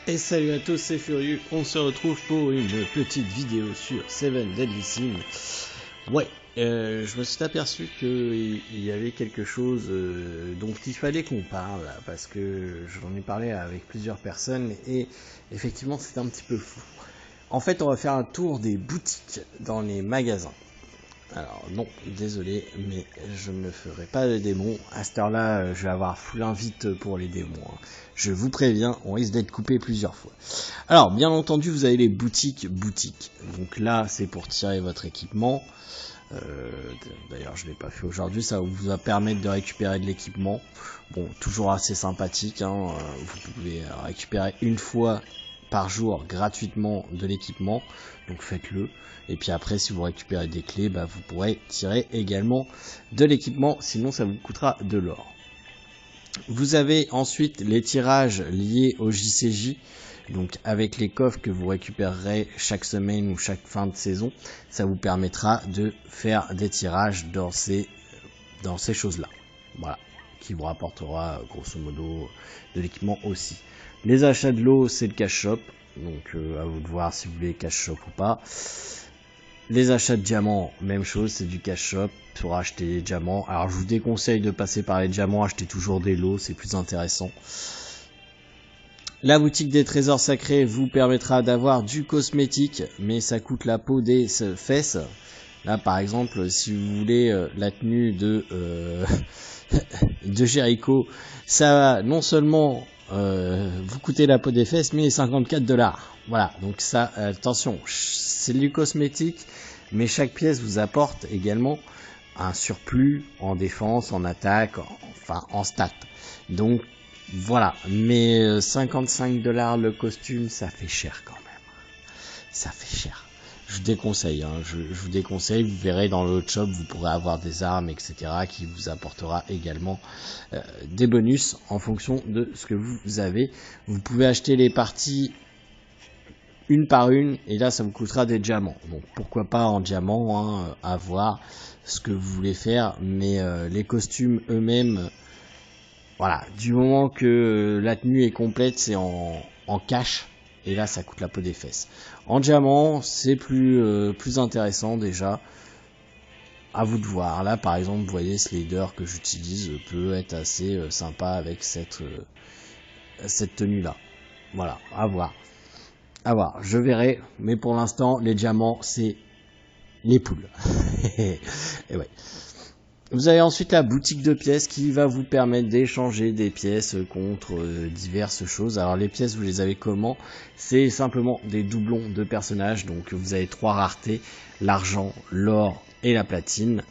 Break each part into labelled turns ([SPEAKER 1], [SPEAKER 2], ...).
[SPEAKER 1] Et salut à tous, c'est Furieux, on se retrouve pour une petite vidéo sur Seven Deadly Sins. Ouais, je me suis aperçu qu'il y avait quelque chose dont il fallait qu'on parle, parce que j'en ai parlé avec plusieurs personnes, et effectivement c'est un petit peu fou. En fait, on va faire un tour des boutiques dans les magasins. Alors non, désolé, mais je ne ferai pas de démons. À cette heure-là, je vais avoir full invite pour les démons. Je vous préviens, on risque d'être coupé plusieurs fois. Alors, bien entendu, vous avez les boutiques. Donc là, c'est pour tirer votre équipement. D'ailleurs, je ne l'ai pas fait aujourd'hui. Ça vous va permettre de récupérer de l'équipement. Bon, toujours assez sympathique. Vous pouvez récupérer une fois par jour gratuitement de l'équipement, donc faites-le. Et puis après, si vous récupérez des clés, vous pourrez tirer également de l'équipement, sinon ça vous coûtera de l'or. Vous avez ensuite les tirages liés au JCJ, donc avec les coffres que vous récupérerez chaque semaine ou chaque fin de saison, ça vous permettra de faire des tirages dans ces choses-là. Voilà, qui vous rapportera grosso modo de l'équipement aussi. Les achats de l'eau, c'est le cash shop, donc à vous de voir si vous voulez cash shop ou pas. Les achats de diamants, même chose, c'est du cash shop pour acheter des diamants. Alors je vous déconseille de passer par les diamants, achetez toujours des lots, c'est plus intéressant. La boutique des trésors sacrés vous permettra d'avoir du cosmétique, mais ça coûte la peau des fesses. Là par exemple, si vous voulez la tenue de Jericho, ça va non seulement vous coûter la peau des fesses, mais 54$. Voilà, donc ça, attention, c'est du cosmétique, mais chaque pièce vous apporte également un surplus en défense, en attaque, enfin en stats. Donc voilà, mais 55$ le costume, ça fait cher quand même. Ça fait cher. Je vous déconseille, je vous déconseille, vous verrez dans l'autre shop, vous pourrez avoir des armes, etc. qui vous apportera également des bonus en fonction de ce que vous avez. Vous pouvez acheter les parties une par une, et là ça vous coûtera des diamants. Donc pourquoi pas en diamant, à voir ce que vous voulez faire, mais les costumes eux-mêmes, voilà, du moment que la tenue est complète, c'est en cash. Et là, ça coûte la peau des fesses. En diamant, c'est plus intéressant déjà. À vous de voir. Là, par exemple, vous voyez, ce leader que j'utilise peut être assez sympa avec cette tenue-là. Voilà, à voir. À voir, je verrai. Mais pour l'instant, les diamants, c'est les poules. Et ouais. Vous avez ensuite la boutique de pièces qui va vous permettre d'échanger des pièces contre diverses choses. Alors les pièces, vous les avez comment? C'est simplement des doublons de personnages. Donc vous avez 3 raretés, l'argent, l'or et la platine.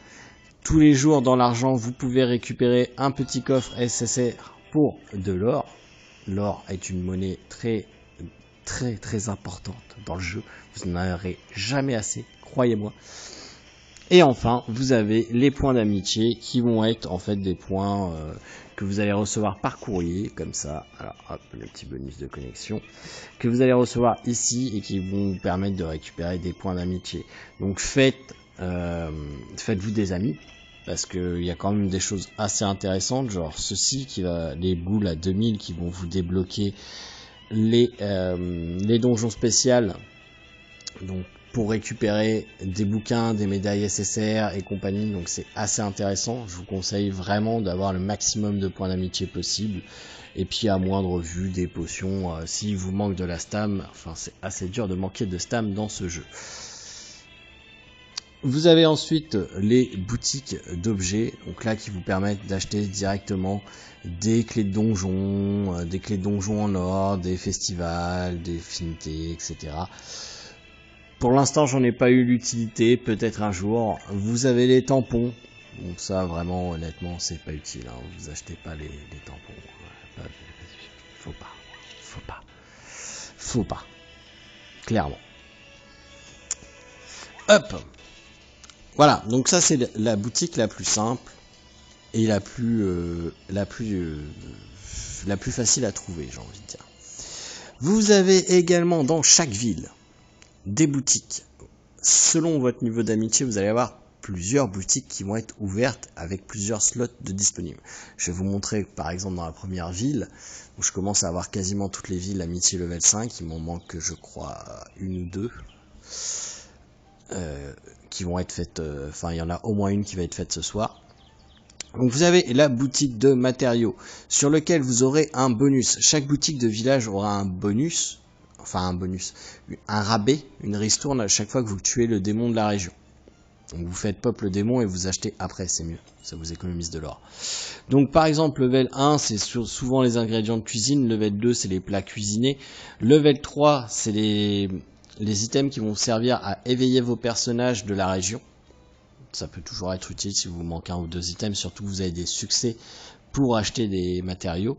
[SPEAKER 1] Tous les jours dans l'argent, vous pouvez récupérer un petit coffre SSR pour de l'or. L'or est une monnaie très importante dans le jeu. Vous n'en aurez jamais assez, croyez-moi. Et enfin, vous avez les points d'amitié qui vont être en fait des points que vous allez recevoir par courrier, comme ça. Alors hop, le petit bonus de connexion que vous allez recevoir ici et qui vont vous permettre de récupérer des points d'amitié. Donc faites-vous des amis, parce qu'il y a quand même des choses assez intéressantes, genre ceci les boules à 2000 qui vont vous débloquer les donjons spéciales. Donc pour récupérer des bouquins, des médailles SSR et compagnie, donc c'est assez intéressant. Je vous conseille vraiment d'avoir le maximum de points d'amitié possible, et puis à moindre vue des potions s'il vous manque de la stam. Enfin, c'est assez dur de manquer de stam dans ce jeu. Vous avez ensuite les boutiques d'objets, donc là qui vous permettent d'acheter directement des clés de donjon, en or, des festivals, des affinités, etc. Pour l'instant, j'en ai pas eu l'utilité, peut-être un jour. Vous avez les tampons. Donc ça, vraiment, honnêtement, c'est pas utile. Vous achetez pas les tampons. Faut pas. Clairement. Hop. Voilà. Donc ça, c'est la boutique la plus simple et la plus facile à trouver, j'ai envie de dire. Vous avez également dans chaque ville des boutiques. Selon votre niveau d'amitié, vous allez avoir plusieurs boutiques qui vont être ouvertes avec plusieurs slots de disponibles. Je vais vous montrer par exemple dans la première ville, où je commence à avoir quasiment toutes les villes amitié level 5, il m'en manque je crois une ou deux qui vont être faites, enfin il y en a au moins une qui va être faite ce soir. Donc vous avez la boutique de matériaux sur lequel vous aurez un bonus. Chaque boutique de village aura un bonus, un rabais, une ristourne à chaque fois que vous tuez le démon de la région. Donc vous faites pop le démon et vous achetez après, c'est mieux, ça vous économise de l'or. Donc par exemple level 1 c'est souvent les ingrédients de cuisine, level 2 c'est les plats cuisinés, level 3 c'est les items qui vont servir à éveiller vos personnages de la région. Ça peut toujours être utile si vous manquez un ou deux items, surtout que vous avez des succès pour acheter des matériaux.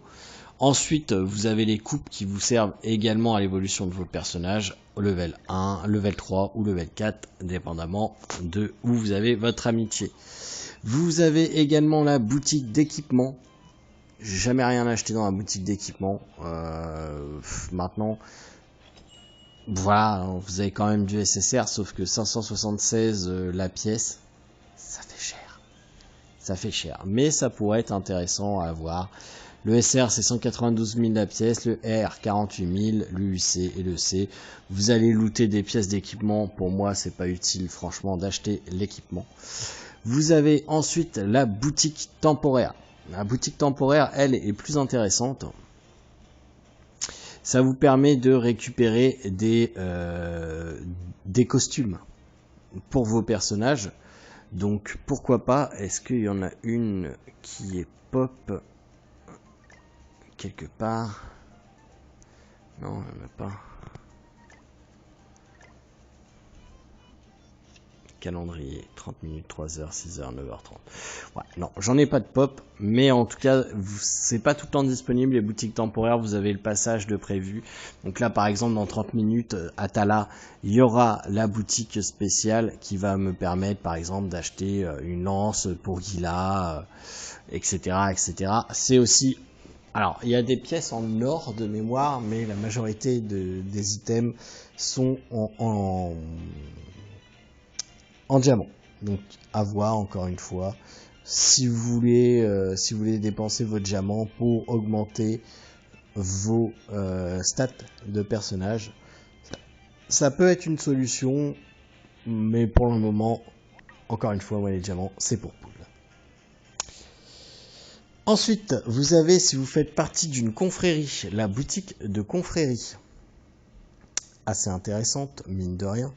[SPEAKER 1] Ensuite, vous avez les coupes qui vous servent également à l'évolution de vos personnages, au level 1, level 3 ou level 4, dépendamment de où vous avez votre amitié. Vous avez également la boutique d'équipement. J'ai jamais rien acheté dans la boutique d'équipement. Maintenant, voilà, vous avez quand même du SSR, sauf que 576 la pièce, ça fait cher. Ça fait cher, mais ça pourrait être intéressant à avoir. Le SR c'est 192 000 la pièce, le R 48 000, l'UC et le C. Vous allez looter des pièces d'équipement, pour moi c'est pas utile franchement d'acheter l'équipement. Vous avez ensuite la boutique temporaire. La boutique temporaire elle est plus intéressante. Ça vous permet de récupérer des costumes pour vos personnages. Donc pourquoi pas, est-ce qu'il y en a une qui est pop quelque part? Non, il n'y en a pas. Calendrier, 30 minutes, 3h, 6h, 9h30. Ouais, non, j'en ai pas de pop, mais en tout cas, c'est pas tout le temps disponible. Les boutiques temporaires, vous avez le passage de prévu. Donc là, par exemple, dans 30 minutes, à Tala, il y aura la boutique spéciale qui va me permettre, par exemple, d'acheter une lance pour Gila, etc., etc. C'est aussi... Alors, il y a des pièces en or de mémoire, mais la majorité des items sont en diamant. Donc à voir encore une fois si vous voulez dépenser votre diamant pour augmenter vos stats de personnage, ça peut être une solution, mais pour le moment encore une fois moi les diamants c'est pour poule. Ensuite vous avez, si vous faites partie d'une confrérie, la boutique de confrérie, assez intéressante mine de rien.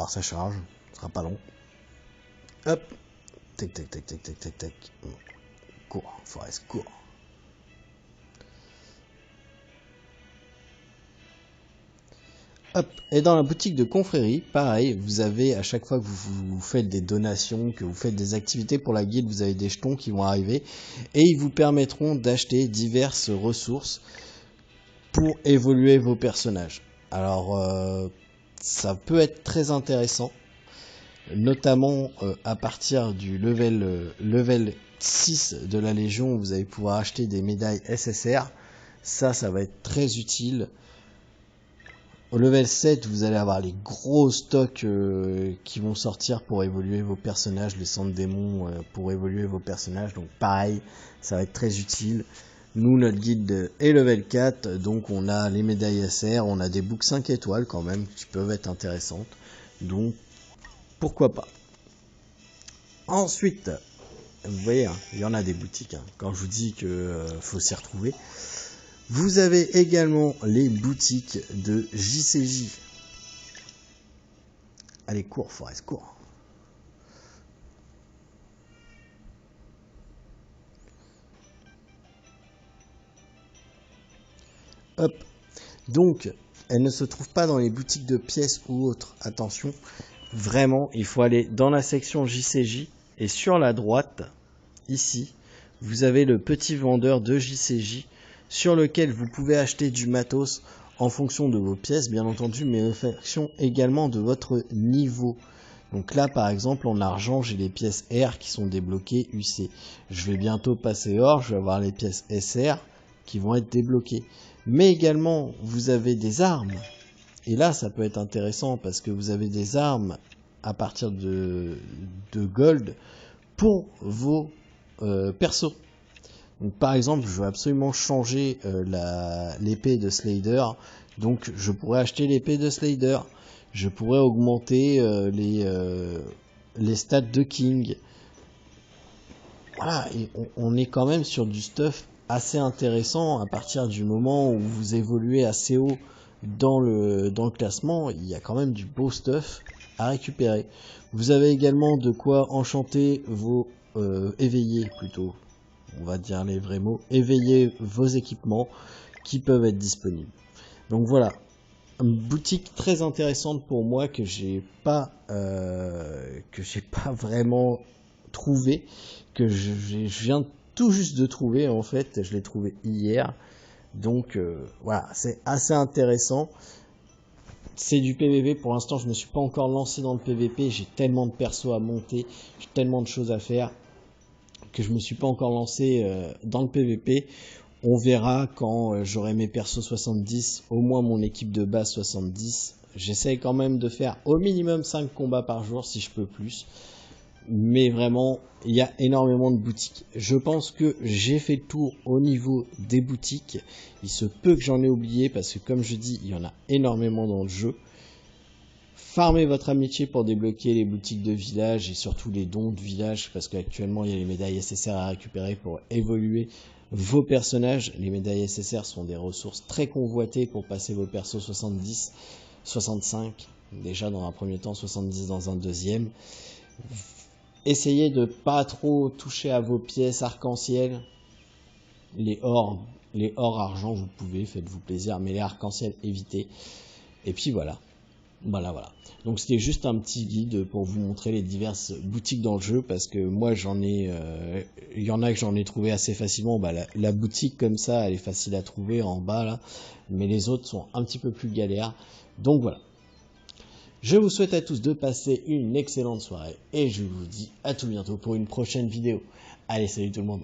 [SPEAKER 1] Alors ça charge, ce sera pas long. Hop, tac tac tac tac tac tac tac. Cours, Forest, cours. Hop, et dans la boutique de confrérie, pareil, vous avez à chaque fois que vous faites des donations, que vous faites des activités pour la guilde, vous avez des jetons qui vont arriver et ils vous permettront d'acheter diverses ressources pour évoluer vos personnages. Alors ça peut être très intéressant, notamment à partir du level 6 de la Légion, vous allez pouvoir acheter des médailles SSR. Ça va être très utile. Au level 7, vous allez avoir les gros stocks qui vont sortir pour évoluer vos personnages, les centres démons pour évoluer vos personnages. Donc pareil, ça va être très utile. Nous, notre guide est level 4, donc on a les médailles SR, on a des books 5 étoiles quand même, qui peuvent être intéressantes. Donc, pourquoi pas. Ensuite, vous voyez, hein, il y en a des boutiques, hein, quand je vous dis que faut s'y retrouver. Vous avez également les boutiques de JCJ. Allez, cours, Forest, cours. Hop. Donc, elles ne se trouvent pas dans les boutiques de pièces ou autres. Attention, vraiment, il faut aller dans la section JCJ. Et sur la droite, ici, vous avez le petit vendeur de JCJ sur lequel vous pouvez acheter du matos en fonction de vos pièces, bien entendu, mais en fonction également de votre niveau. Donc là, par exemple, en argent, j'ai les pièces R qui sont débloquées UC. Je vais bientôt passer or, je vais avoir les pièces SR qui vont être débloquées. Mais également, vous avez des armes Et là, ça peut être intéressant parce que vous avez des armes à partir de gold pour vos persos. Donc, par exemple, je veux absolument changer l'épée de Slayer. Donc, je pourrais acheter l'épée de Slayer. Je pourrais augmenter les stats de King. Voilà, et on est quand même sur du stuff assez intéressant à partir du moment où vous évoluez assez haut dans le classement. Il y a quand même du beau stuff à récupérer. Vous avez également de quoi enchanter vos éveiller plutôt, on va dire les vrais mots, éveiller vos équipements qui peuvent être disponibles. Donc voilà, une boutique très intéressante pour moi que j'ai pas vraiment trouvé, que je viens tout juste de trouver en fait, je l'ai trouvé hier. Donc voilà, c'est assez intéressant. C'est du PVP, pour l'instant je me suis pas encore lancé dans le PVP, j'ai tellement de persos à monter, j'ai tellement de choses à faire que je me suis pas encore lancé dans le PVP. On verra quand j'aurai mes persos 70, au moins mon équipe de base 70. J'essaye quand même de faire au minimum 5 combats par jour si je peux plus. Mais vraiment, il y a énormément de boutiques. Je pense que j'ai fait le tour au niveau des boutiques. Il se peut que j'en ai oublié parce que comme je dis, il y en a énormément dans le jeu. Farmez votre amitié pour débloquer les boutiques de village et surtout les dons de village parce qu'actuellement il y a les médailles SSR à récupérer pour évoluer vos personnages. Les médailles SSR sont des ressources très convoitées pour passer vos persos 70, 65, déjà dans un premier temps, 70 dans un deuxième. Essayez de pas trop toucher à vos pièces arc-en-ciel. Les ors argent, vous pouvez, faites-vous plaisir, mais les arc-en-ciel, évitez. Et puis voilà. Voilà. Donc c'était juste un petit guide pour vous montrer les diverses boutiques dans le jeu parce que moi il y en a que j'en ai trouvé assez facilement. La boutique comme ça, elle est facile à trouver en bas là, mais les autres sont un petit peu plus galères. Donc voilà. Je vous souhaite à tous de passer une excellente soirée et je vous dis à tout bientôt pour une prochaine vidéo. Allez, salut tout le monde.